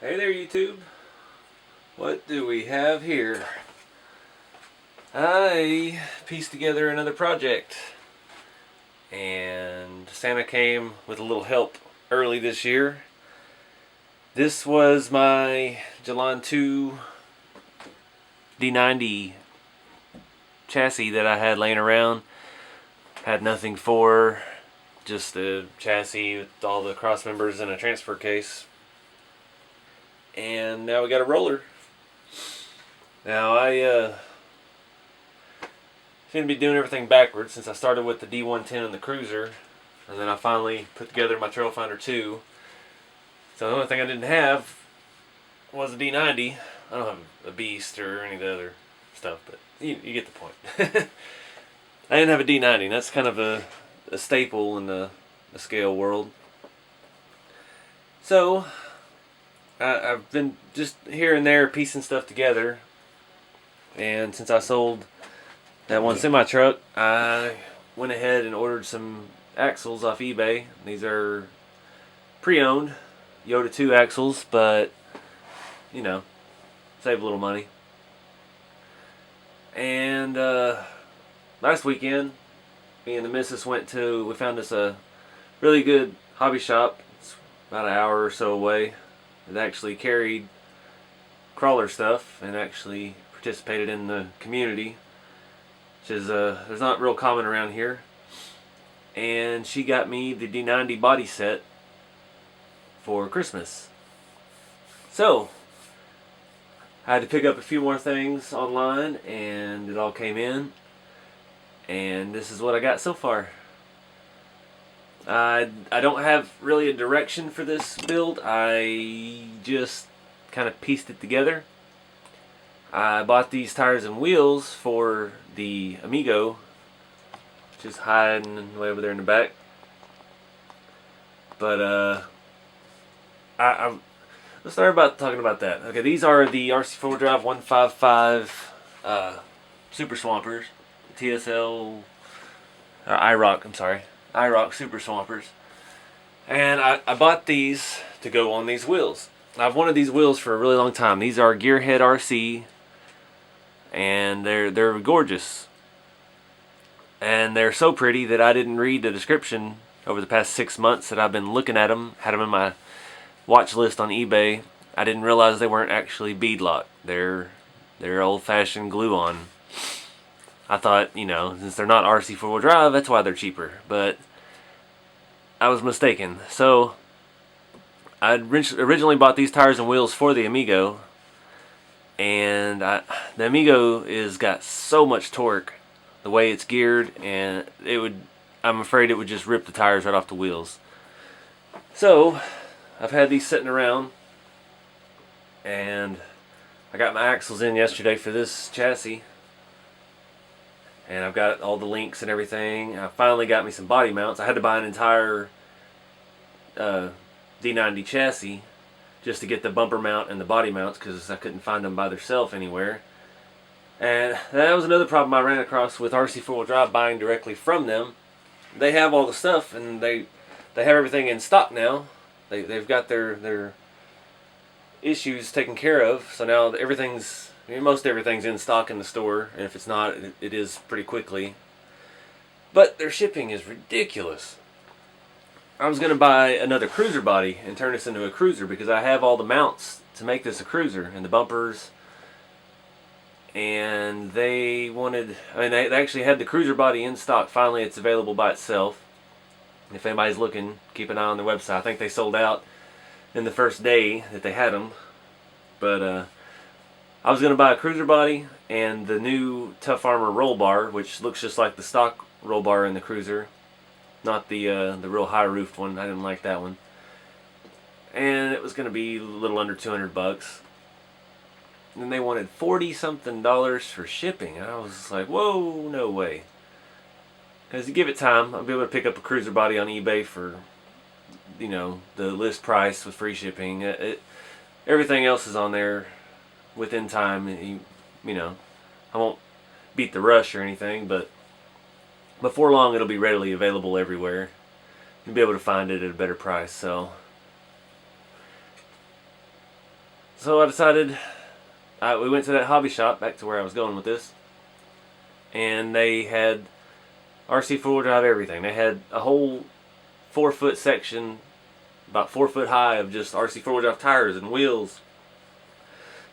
Hey there, YouTube. What do we have here? I pieced together another project, and Santa came with a little help early this year. This was my Gelande D90 chassis that I had laying around. Had nothing for, just a chassis with all the cross members and a transfer case. And now we got a roller. Now I seem to be doing everything backwards since I started with the D110 and the cruiser, and then I finally put together my Trail Finder 2. So the only thing I didn't have was a D90. I don't have a Beast or any of the other stuff, but you get the point. I didn't have a D90, and that's kind of a staple in the scale world. So I've been just here and there piecing stuff together, and since I sold that one semi-truck, I went ahead and ordered some axles off eBay. These are pre-owned Yoda 2 axles, but you know, save a little money. And last weekend, me and the missus we found us a really good hobby shop. It's about an hour or so away. It actually carried crawler stuff and actually participated in the community, which is there's not real common around here. And she got me the D90 body set for Christmas. So I had to pick up a few more things online, and it all came in, and this is what I got so far. I don't have really a direction for this build. I just kind of pieced it together. I bought these tires and wheels for the Amigo, which is hiding way over there in the back. But let's start talking about that. Okay, these are the RC4wd 155 Super Swampers, TSL IROC Super Swampers, and I bought these to go on these wheels. I've wanted these wheels for a really long time. These are Gearhead RC, and they're gorgeous, and they're so pretty that I didn't read the description over the past 6 months that I've been looking at them. Had them in my watch list on eBay. I didn't realize they weren't actually beadlock. They're old-fashioned glue-on. I thought, since they're not RC4wd drive, that's why they're cheaper. But I was mistaken. So I originally bought these tires and wheels for the Amigo, and the Amigo is got so much torque the way it's geared, and I'm afraid it would just rip the tires right off the wheels. So I've had these sitting around, and I got my axles in yesterday for this chassis, and I've got all the links and everything. I finally got me some body mounts. I had to buy an entire D90 chassis just to get the bumper mount and the body mounts, because I couldn't find them by themselves anywhere. And that was another problem I ran across with RC4wd drive buying directly from them. They have all the stuff, and they have everything in stock now. They've got their issues taken care of, so now most everything's in stock in the store, and if it's not, it is pretty quickly. But their shipping is ridiculous. I was going to buy another cruiser body and turn this into a cruiser, because I have all the mounts to make this a cruiser, and the bumpers, and they actually had the cruiser body in stock. Finally, it's available by itself. If anybody's looking, keep an eye on their website. I think they sold out in the first day that they had them. But I was going to buy a cruiser body and the new Tough Armor roll bar, which looks just like the stock roll bar in the cruiser, not the real high roofed one. I didn't like that one. And it was going to be a little under $200. And they wanted $40-something for shipping. And I was like, whoa, no way. Because you give it time, I'll be able to pick up a cruiser body on eBay for, the list price with free shipping. Everything else is on there within time. I won't beat the rush or anything, but before long it'll be readily available everywhere. You'll be able to find it at a better price. So So I decided, we went to that hobby shop, back to where I was going with this, and they had RC4wd everything. They had a whole 4-foot section, about 4 foot high, of just RC4wd tires and wheels.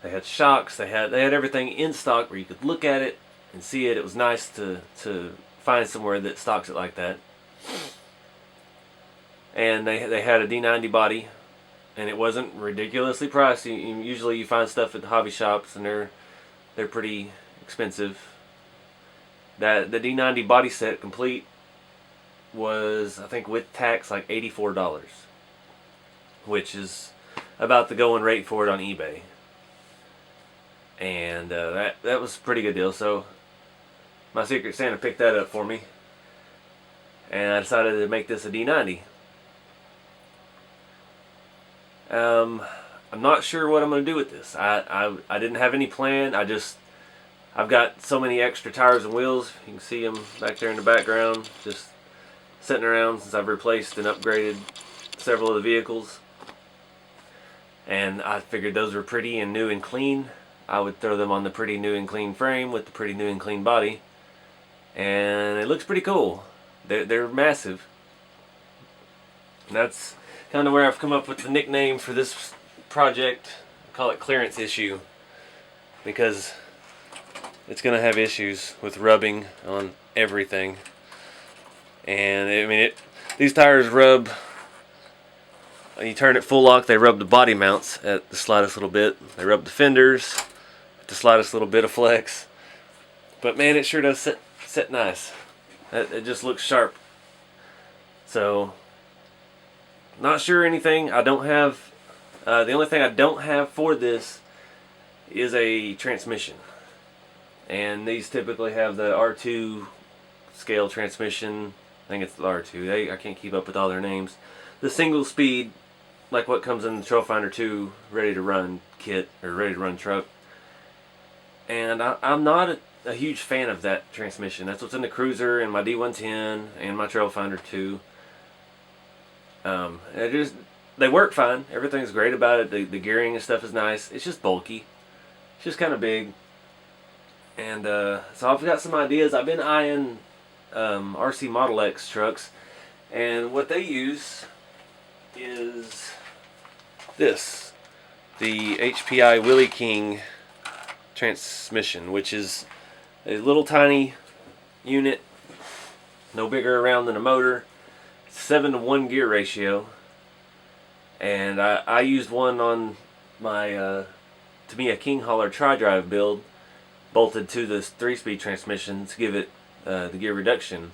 They had shocks. They had everything in stock where you could look at it and see it. It was nice to find somewhere that stocks it like that. And they had a D90 body, and it wasn't ridiculously priced. Usually you find stuff at the hobby shops, and they're pretty expensive. The D90 body set complete was, I think with tax, like $84, which is about the going rate for it on eBay. And that was a pretty good deal. So my Secret Santa picked that up for me, and I decided to make this a D90. I'm not sure what I'm going to do with this. I didn't have any plan. I've got so many extra tires and wheels. You can see them back there in the background, just sitting around since I've replaced and upgraded several of the vehicles. And I figured those were pretty and new and clean. I would throw them on the pretty new and clean frame with the pretty new and clean body. And it looks pretty cool. They're massive. And that's kind of where I've come up with the nickname for this project. I call it Clearance Issue, because it's going to have issues with rubbing on everything. And I mean, these tires rub. You turn it full lock, they rub the body mounts at the slightest little bit. They rub the fenders at the slightest little bit of flex. But man, it sure does sit nice. It just looks sharp. So, not sure anything. I don't have. The only thing I don't have for this is a transmission. And these typically have the R2 scale transmission. I think it's the R2. I can't keep up with all their names. The single speed, like what comes in the Trail Finder 2 ready to run kit, or ready to run truck. And I'm not a huge fan of that transmission. That's what's in the Cruiser and my D110 and my Trail Finder 2. They work fine. Everything's great about it. The gearing and stuff is nice. It's just bulky. It's just kind of big. And so I've got some ideas. I've been eyeing RC Model X trucks, and what they use is this, the HPI Willie King transmission, which is a little tiny unit, no bigger around than a motor, 7-to-1 gear ratio. And I used one on my Tamiya King Hauler tri-drive build, bolted to this 3-speed transmission to give it the gear reduction.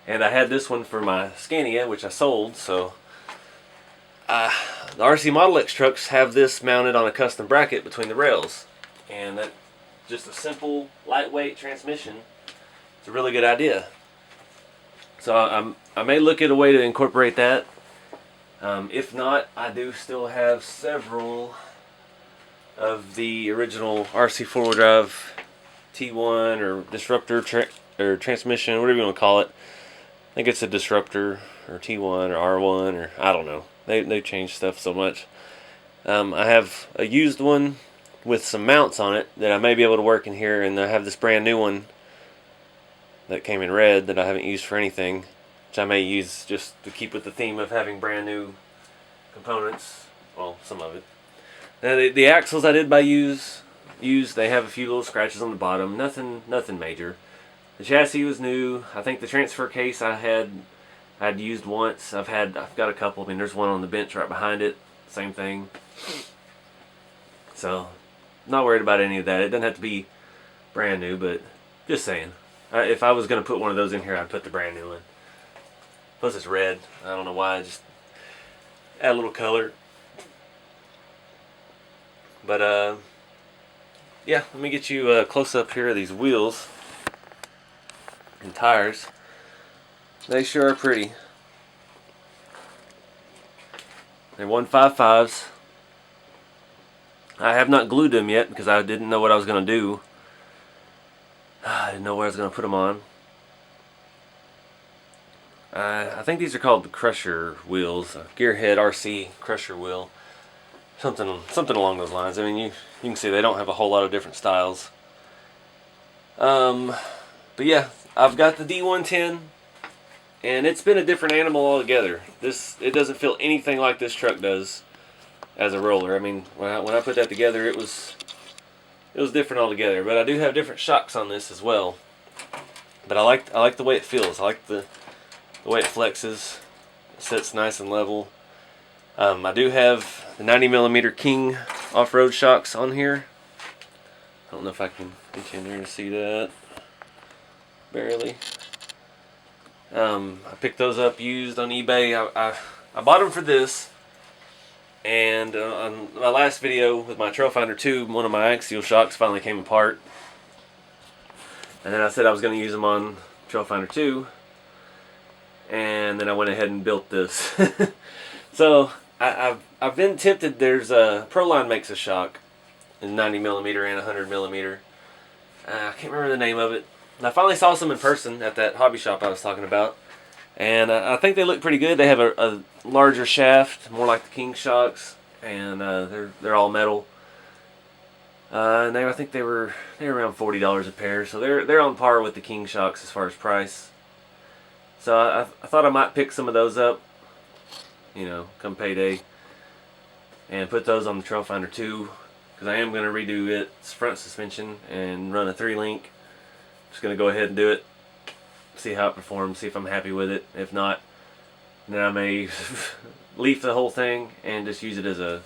And I had this one for my Scania, which I sold. So the RC Model X trucks have this mounted on a custom bracket between the rails, and that just a simple lightweight transmission. It's a really good idea. So I may look at a way to incorporate that. If not, I do still have several of the original RC4wd T1 or disruptor or transmission, whatever you want to call it. I think it's a disruptor or T1 or R1, or I don't know. They changed stuff so much. I have a used one with some mounts on it that I may be able to work in here, and I have this brand new one that came in red that I haven't used for anything, which I may use just to keep with the theme of having brand new components. Well, some of it. Now the axles I did use. They have a few little scratches on the bottom. Nothing major. The chassis was new. I think the transfer case I'd used once. I've got a couple. I mean, there's one on the bench right behind it. Same thing. So, not worried about any of that. It doesn't have to be brand new, but just saying. If I was going to put one of those in here, I'd put the brand new one. Plus it's red. I don't know why. Just add a little color. But, yeah, let me get you a close-up here of these wheels and tires. They sure are pretty. They're 155s. I have not glued them yet because I didn't know what I was going to do. I didn't know where I was going to put them on. I think these are called the Crusher wheels, a Gearhead RC Crusher wheel. Something along those lines. I mean, you can see they don't have a whole lot of different styles. But yeah, I've got the D110, and it's been a different animal altogether. It doesn't feel anything like this truck does as a roller. I mean, when I put that together, it was different altogether. But I do have different shocks on this as well. But I like the way it feels. I like the way it flexes. It sits nice and level. I do have the 90mm King off-road shocks on here. I don't know if I can get you in there to see that. Barely. I picked those up used on eBay. I bought them for this. And on my last video with my Trail Finder 2, one of my axial shocks finally came apart. And then I said I was going to use them on Trail Finder 2. And then I went ahead and built this. So I've been tempted. There's Proline makes a shock in 90mm and 100mm. I can't remember the name of it. And I finally saw some in person at that hobby shop I was talking about, and I think they look pretty good. They have a larger shaft, more like the King shocks, and they're all metal. And I think they were around $40 a pair, so they're on par with the King shocks as far as price. So I thought I might pick some of those up, you know, come payday, and put those on the Trail Finder 2, because I am going to redo its front suspension and run a 3-link. Just going to go ahead and do it, see how it performs, see if I'm happy with it. If not, then I may leaf the whole thing and just use it as a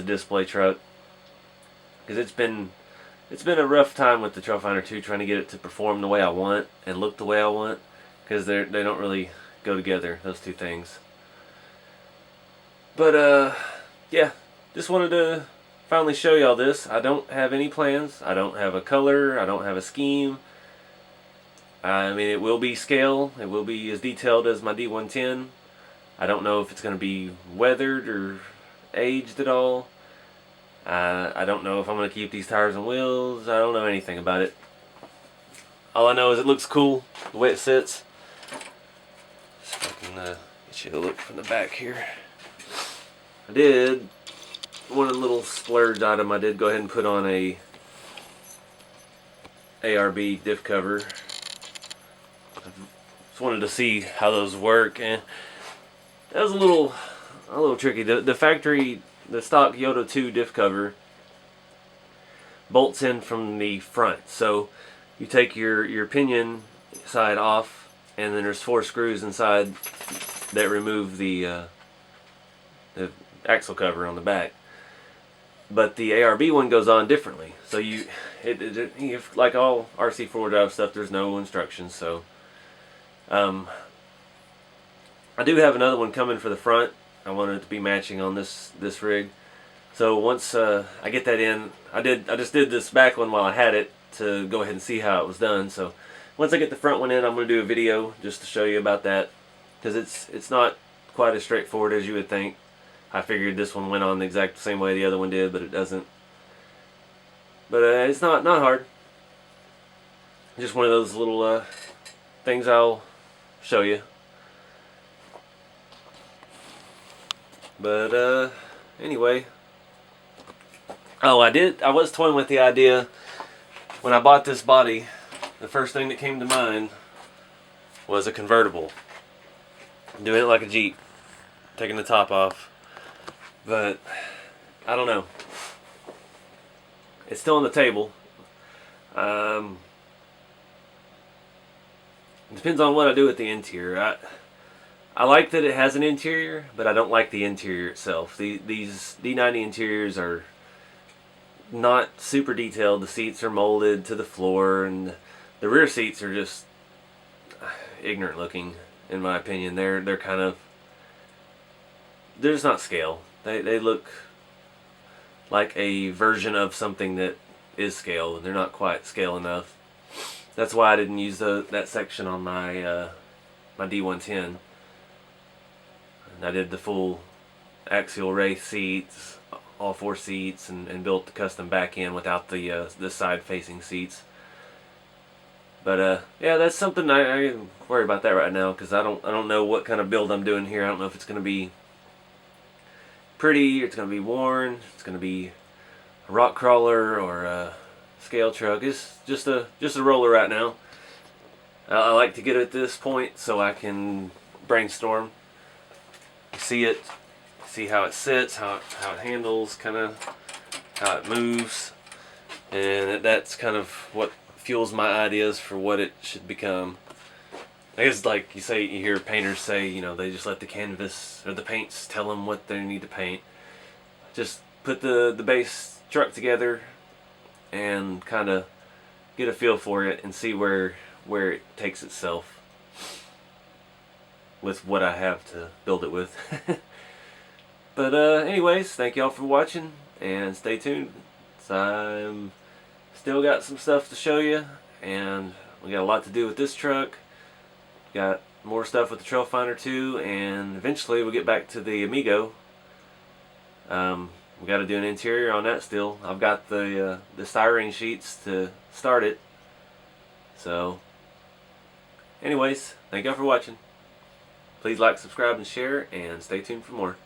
display truck. Because it's been a rough time with the Trail Finder 2 trying to get it to perform the way I want and look the way I want, because they don't really go together, those two things. But yeah, just wanted to finally show y'all this. I don't have any plans. I don't have a color. I don't have a scheme. I mean, it will be scale. It will be as detailed as my D110. I don't know if it's going to be weathered or aged at all. I don't know if I'm going to keep these tires and wheels. I don't know anything about it. All I know is it looks cool the way it sits. See if I can get you a look from the back here. I did, one little splurge item, I did go ahead and put on a Arb Diff cover. Just wanted to see how those work, and that was a little tricky. The factory, the stock Yoda 2 diff cover bolts in from the front. So you take your pinion side off, and then there's 4 screws inside that remove the axle cover on the back. But the Arb one goes on differently. So like all RC4wd stuff, there's no instructions. So I do have another one coming for the front. I wanted it to be matching on this rig. So once I get that in, I just did this back one while I had it to go ahead and see how it was done. So once I get the front one in, I'm going to do a video just to show you about that, because it's not quite as straightforward as you would think. I figured this one went on the exact same way the other one did, but it doesn't. But it's not hard. Just one of those little things I'll show you. But anyway. Oh, I was toying with the idea when I bought this body. The first thing that came to mind was a convertible. Doing it like a Jeep. Taking the top off. But I don't know. It's still on the table. It depends on what I do with the interior. I like that it has an interior, but I don't like the interior itself. These D90 interiors are not super detailed. The seats are molded to the floor, and the rear seats are just ignorant looking, in my opinion. They're just not scale. They look like a version of something that is scale, and they're not quite scale enough. That's why I didn't use that section on my my D110. And I did the full axial race seats, all 4 seats, and built the custom back end without the side facing seats. But yeah, that's something I worry about that right now, because I don't know what kind of build I'm doing here. I don't know if it's going to be pretty, or it's going to be worn, it's going to be a rock crawler or a scale truck. It's just a roller right now. I like to get at this point so I can brainstorm, see it, see how it sits, how it handles, kind of how it moves, and that's kind of what fuels my ideas for what it should become. I guess, like you hear painters say, you know, they just let the canvas or the paints tell them what they need to paint. Just put the base truck together and kind of get a feel for it and see where it takes itself with what I have to build it with. But anyways, thank y'all for watching and stay tuned. I'm still got some stuff to show you, and we got a lot to do with this truck. Got more stuff with the Trail Finder too, and eventually we'll get back to the Amigo. We got to do an interior on that still. I've got the styrene sheets to start it. So, anyways, thank y'all for watching. Please like, subscribe, and share, and stay tuned for more.